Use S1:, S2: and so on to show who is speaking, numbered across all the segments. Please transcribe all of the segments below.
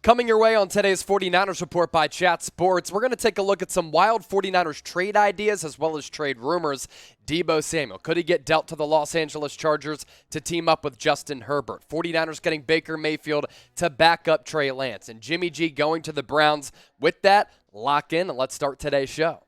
S1: Coming your way on today's 49ers Report by Chat Sports, we're going to take a look at some wild 49ers trade ideas as well as trade rumors. Deebo Samuel, could he get dealt to the Los Angeles Chargers to team up with Justin Herbert? 49ers getting Baker Mayfield to back up Trey Lance. And Jimmy G going to the Browns. With that, lock in and let's start today's show.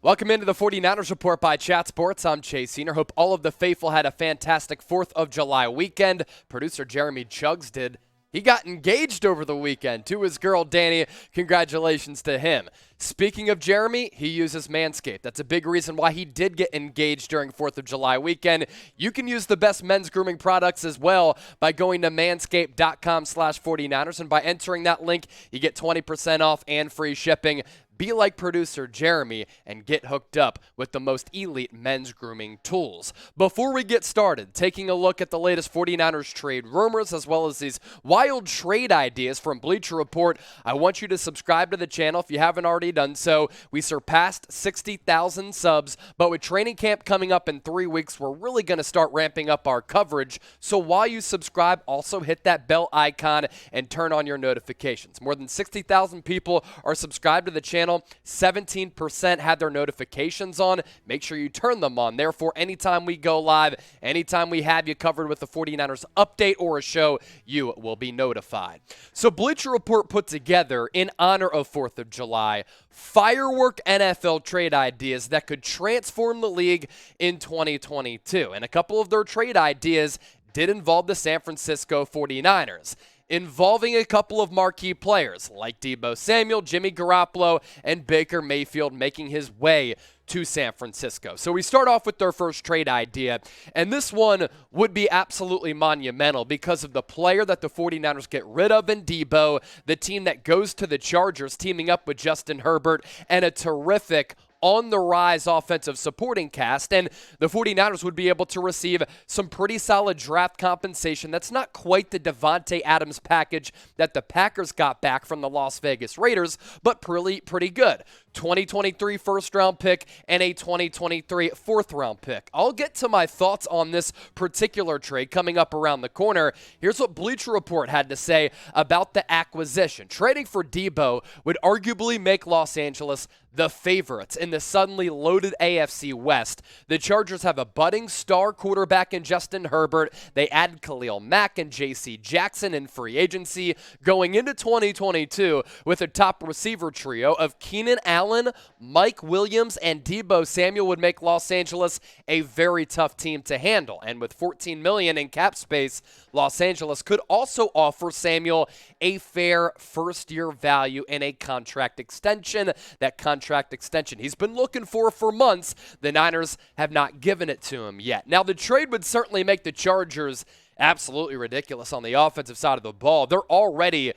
S1: Welcome into the 49ers Report by Chat Sports. I'm Chase Senior. Hope all of the faithful had a fantastic 4th of July weekend. Producer Jeremy Chuggs did. He got engaged over the weekend to his girl, Danny. Congratulations to him. Speaking of Jeremy, he uses Manscaped. That's a big reason why he did get engaged during 4th of July weekend. You can use the best men's grooming products as well by going to manscaped.com/49ers, and by entering that link, you get 20% off and free shipping. Be like producer Jeremy and get hooked up with the most elite men's grooming tools. Before we get started, taking a look at the latest 49ers trade rumors as well as these wild trade ideas from Bleacher Report, I want you to subscribe to the channel if you haven't already done so. We surpassed 60,000 subs, but with training camp coming up in 3 weeks, we're really going to start ramping up our coverage. So while you subscribe, also hit that bell icon and turn on your notifications. More than 60,000 people are subscribed to the channel. 17% had their notifications on. Make sure you turn them on. Therefore, anytime we go live, anytime we have you covered with the 49ers update or a show, you will be notified. So Bleacher Report put together, in honor of 4th of July, firework NFL trade ideas that could transform the league in 2022. And a couple of their trade ideas did involve the San Francisco 49ers, involving a couple of marquee players like Deebo Samuel, Jimmy Garoppolo, and Baker Mayfield making his way to San Francisco. So we start off with their first trade idea, and this one would be absolutely monumental because of the player that the 49ers get rid of in Deebo, the team that goes to the Chargers teaming up with Justin Herbert, and a terrific on-the-rise offensive supporting cast, and the 49ers would be able to receive some pretty solid draft compensation. That's not quite the Davante Adams package that the Packers got back from the Las Vegas Raiders, but pretty good. 2023 first-round pick and a 2023 fourth-round pick. I'll get to my thoughts on this particular trade coming up around the corner. Here's what Bleacher Report had to say about the acquisition. Trading for Deebo would arguably make Los Angeles the favorites in the suddenly loaded AFC West. The Chargers have a budding star quarterback in Justin Herbert. They added Khalil Mack and J.C. Jackson in free agency, going into 2022 with a top receiver trio of Keenan Allen, Mike Williams, and Deebo Samuel would make Los Angeles a very tough team to handle. And with $14 million in cap space, Los Angeles could also offer Samuel a fair first-year value in a contract extension. That contract extension he's been looking for months. The Niners have not given it to him yet. Now, the trade would certainly make the Chargers absolutely ridiculous on the offensive side of the ball. They're already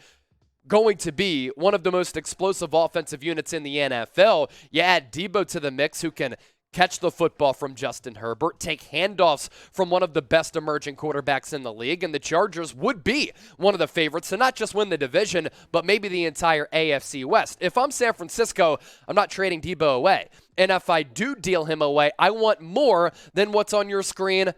S1: going to be one of the most explosive offensive units in the NFL. You add Deebo to the mix, who can catch the football from Justin Herbert, take handoffs from one of the best emerging quarterbacks in the league, and the Chargers would be one of the favorites to not just win the division, but maybe the entire AFC West. If I'm San Francisco, I'm not trading Deebo away. And if I do deal him away, I want more than what's on your screen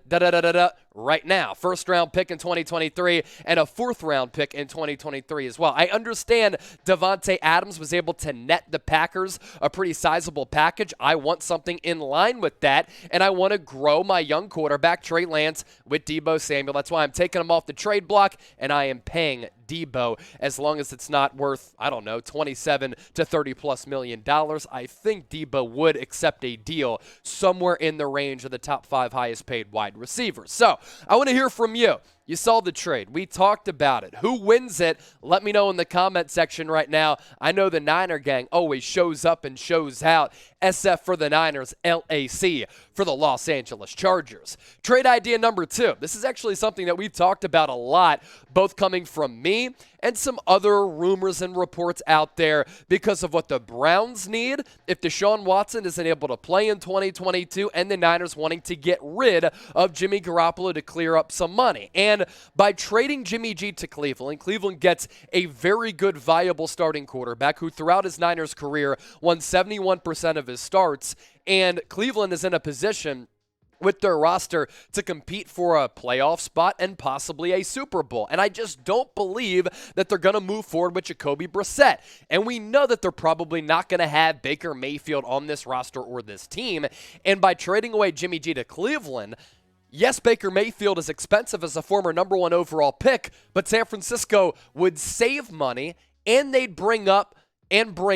S1: right now. First-round pick in 2023 and a fourth-round pick in 2023 as well. I understand Davante Adams was able to net the Packers a pretty sizable package. I want something in line with that, and I want to grow my young quarterback, Trey Lance, with Deebo Samuel. That's why I'm taking him off the trade block, and I am paying Deebo as long as it's not worth, I don't know, $27 to $30+ million. I think Deebo would accept a deal somewhere in the range of the top 5 highest paid wide receivers. So I want to hear from you. You saw the trade. We talked about it. Who wins it? Let me know in the comment section right now. I know the Niner gang always shows up and shows out. SF for the Niners, LAC for the Los Angeles Chargers. Trade idea number 2. This is actually something that we've talked about a lot, both coming from me and some other rumors and reports out there because of what the Browns need if Deshaun Watson isn't able to play in 2022 and the Niners wanting to get rid of Jimmy Garoppolo to clear up some money. And by trading Jimmy G to Cleveland, Cleveland gets a very good, viable starting quarterback who throughout his Niners career won 71% of his starts, and Cleveland is in a position with their roster to compete for a playoff spot and possibly a Super Bowl. And I just don't believe that they're going to move forward with Jacoby Brissett. And we know that they're probably not going to have Baker Mayfield on this roster or this team. And by trading away Jimmy G to Cleveland, yes, Baker Mayfield is expensive as a former #1 overall pick, but San Francisco would save money and they'd bring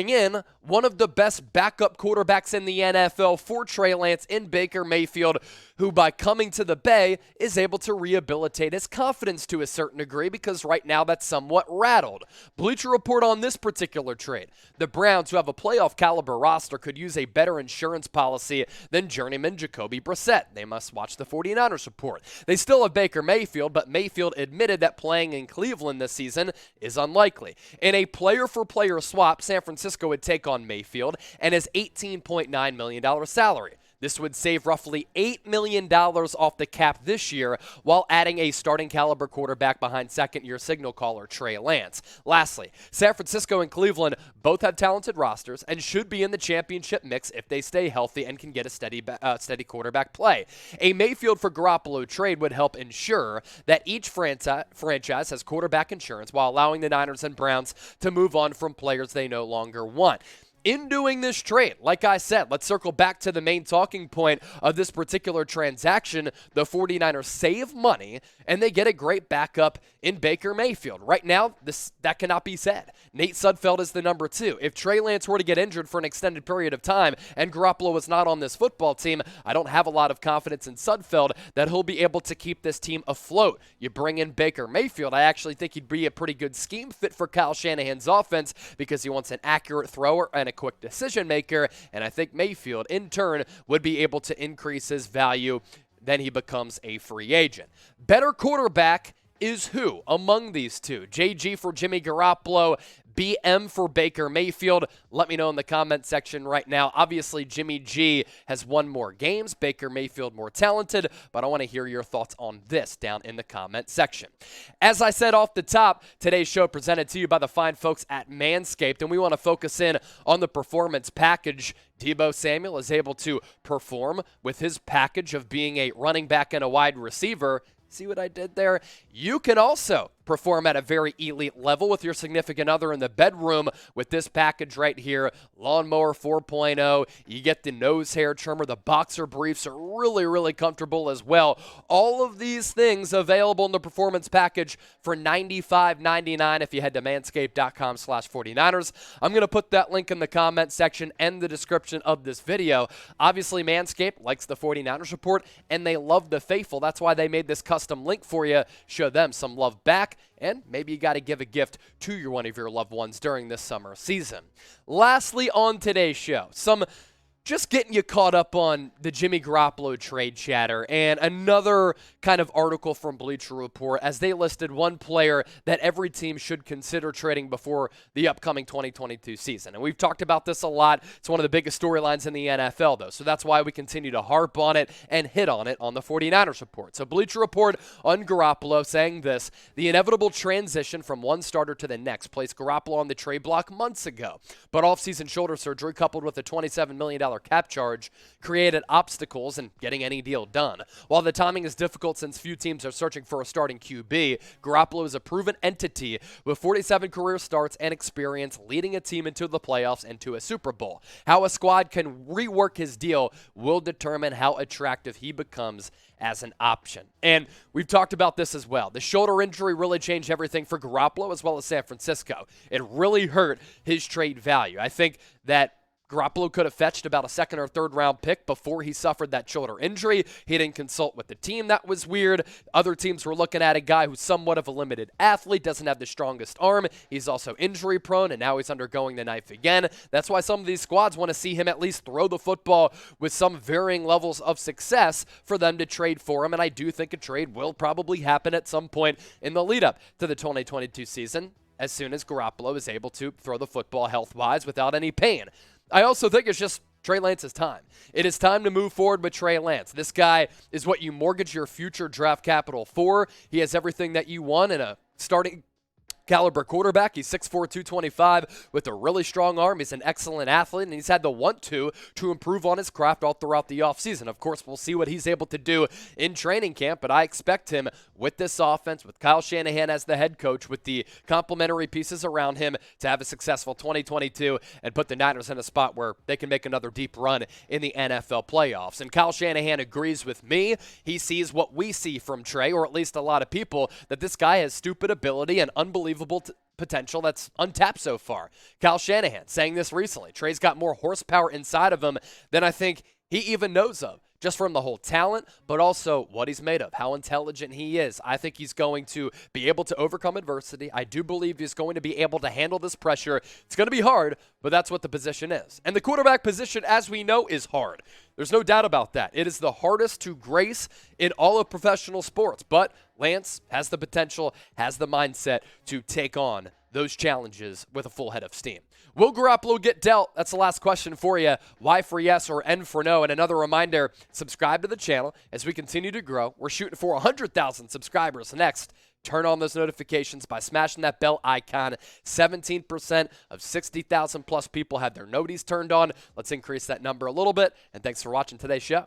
S1: in one of the best backup quarterbacks in the NFL for Trey Lance in Baker Mayfield, who by coming to the Bay is able to rehabilitate his confidence to a certain degree because right now that's somewhat rattled. Bleacher Report on this particular trade. The Browns, who have a playoff caliber roster, could use a better insurance policy than journeyman Jacoby Brissett. They must watch the 49ers report. They still have Baker Mayfield, but Mayfield admitted that playing in Cleveland this season is unlikely. In a player-for-player swap, San Francisco would take on Mayfield and his $18.9 million salary. This would save roughly $8 million off the cap this year while adding a starting caliber quarterback behind second-year signal caller Trey Lance. Lastly, San Francisco and Cleveland both have talented rosters and should be in the championship mix if they stay healthy and can get a steady quarterback play. A Mayfield for Garoppolo trade would help ensure that each franchise has quarterback insurance while allowing the Niners and Browns to move on from players they no longer want. In doing this trade, like I said, let's circle back to the main talking point of this particular transaction. The 49ers save money, and they get a great backup in Baker Mayfield. Right now, that cannot be said. Nate Sudfeld is the #2. If Trey Lance were to get injured for an extended period of time and Garoppolo was not on this football team, I don't have a lot of confidence in Sudfeld that he'll be able to keep this team afloat. You bring in Baker Mayfield, I actually think he'd be a pretty good scheme fit for Kyle Shanahan's offense because he wants an accurate thrower and a quick decision maker, and I think Mayfield in turn would be able to increase his value then he becomes a free agent. Better quarterback is who among these two? JG for Jimmy Garoppolo, BM for Baker Mayfield? Let me know in the comment section right now. Obviously, Jimmy G has won more games, Baker Mayfield more talented, but I want to hear your thoughts on this down in the comment section. As I said off the top, today's show presented to you by the fine folks at Manscaped, and we want to focus in on the performance package. Deebo Samuel is able to perform with his package of being a running back and a wide receiver. See what I did there? You can also perform at a very elite level with your significant other in the bedroom with this package right here. Lawnmower 4.0. You get the nose hair trimmer. The boxer briefs are really, really comfortable as well. All of these things available in the performance package for $95.99 if you head to manscaped.com/49ers. I'm going to put that link in the comment section and the description of this video. Obviously, Manscaped likes the 49ers report, and they love the faithful. That's why they made this custom link for you. Show them some love back, and maybe you got to give a gift to one of your loved ones during this summer season. Lastly, on today's show, just getting you caught up on the Jimmy Garoppolo trade chatter and another kind of article from Bleacher Report as they listed one player that every team should consider trading before the upcoming 2022 season. And we've talked about this a lot. It's one of the biggest storylines in the NFL, though, so that's why we continue to harp on it and hit on it on the 49ers report. So Bleacher Report on Garoppolo saying this: the inevitable transition from one starter to the next placed Garoppolo on the trade block months ago, but offseason shoulder surgery coupled with a $27 million cap charge created obstacles in getting any deal done. While the timing is difficult since few teams are searching for a starting QB, Garoppolo is a proven entity with 47 career starts and experience leading a team into the playoffs and to a Super Bowl. How a squad can rework his deal will determine how attractive he becomes as an option. And we've talked about this as well. The shoulder injury really changed everything for Garoppolo as well as San Francisco. It really hurt his trade value. I think that Garoppolo could have fetched about a second or third round pick before he suffered that shoulder injury. He didn't consult with the team. That was weird. Other teams were looking at a guy who's somewhat of a limited athlete, doesn't have the strongest arm. He's also injury prone, and now he's undergoing the knife again. That's why some of these squads want to see him at least throw the football with some varying levels of success for them to trade for him. And I do think a trade will probably happen at some point in the lead up to the 2022 season, as soon as Garoppolo is able to throw the football health-wise without any pain. I also think it's just Trey Lance's time. It is time to move forward with Trey Lance. This guy is what you mortgage your future draft capital for. He has everything that you want in a starting caliber quarterback. He's 6'4", 225 with a really strong arm. He's an excellent athlete, and he's had the want-to improve on his craft all throughout the offseason. Of course, we'll see what he's able to do in training camp, but I expect him with this offense, with Kyle Shanahan as the head coach, with the complementary pieces around him to have a successful 2022 and put the Niners in a spot where they can make another deep run in the NFL playoffs. And Kyle Shanahan agrees with me. He sees what we see from Trey, or at least a lot of people, that this guy has stupid ability and unbelievable potential that's untapped so far. Kyle Shanahan saying this recently. Trey's got more horsepower inside of him than I think he even knows of, just from the whole talent, but also what he's made of, how intelligent he is. I think he's going to be able to overcome adversity. I do believe he's going to be able to handle this pressure. It's going to be hard, but that's what the position is. And the quarterback position, as we know, is hard. There's no doubt about that. It is the hardest to grace in all of professional sports, but Lance has the potential, has the mindset to take on those challenges with a full head of steam. Will Garoppolo get dealt? That's the last question for you. Y for yes or N for no? And another reminder, subscribe to the channel as we continue to grow. We're shooting for 100,000 subscribers next. Turn on those notifications by smashing that bell icon. 17% of 60,000 plus people have their noties turned on. Let's increase that number a little bit. And thanks for watching today's show.